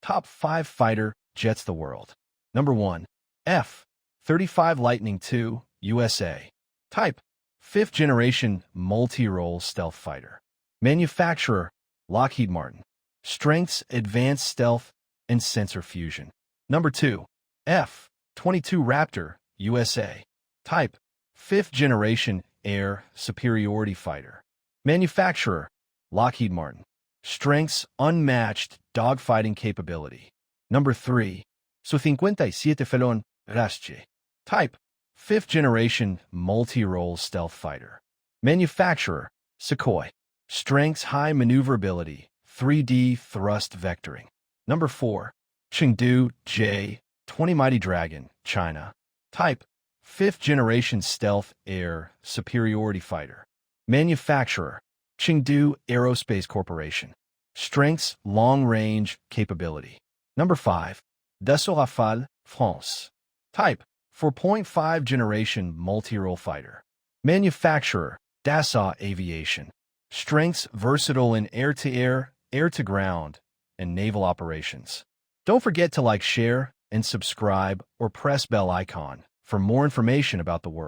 Top 5 fighter jets the world. Number 1. F-35 Lightning II, USA. Type: 5th generation multi-role stealth fighter. Manufacturer: Lockheed Martin. Strengths: advanced stealth and sensor fusion. Number 2. F-22 Raptor, USA. Type: 5th generation air superiority fighter. Manufacturer: Lockheed Martin. Strengths: unmatched dogfighting capability. Number 3. Su-57 Felon Rasche. Type: 5th generation multi-role stealth fighter. Manufacturer: Sukhoi. Strengths: high maneuverability, 3D thrust vectoring. Number 4. Chengdu J-20 Mighty Dragon, China. Type: 5th generation stealth air superiority fighter. Manufacturer: Chengdu Aerospace Corporation. Strengths: long-range capability. Number 5. Dassault Rafale, France. Type: 4.5 generation multi-role fighter. Manufacturer: Dassault Aviation. Strengths: versatile in air-to-air, air-to-ground, and naval operations. Don't forget to like, share, and subscribe or press bell icon for more information about the world.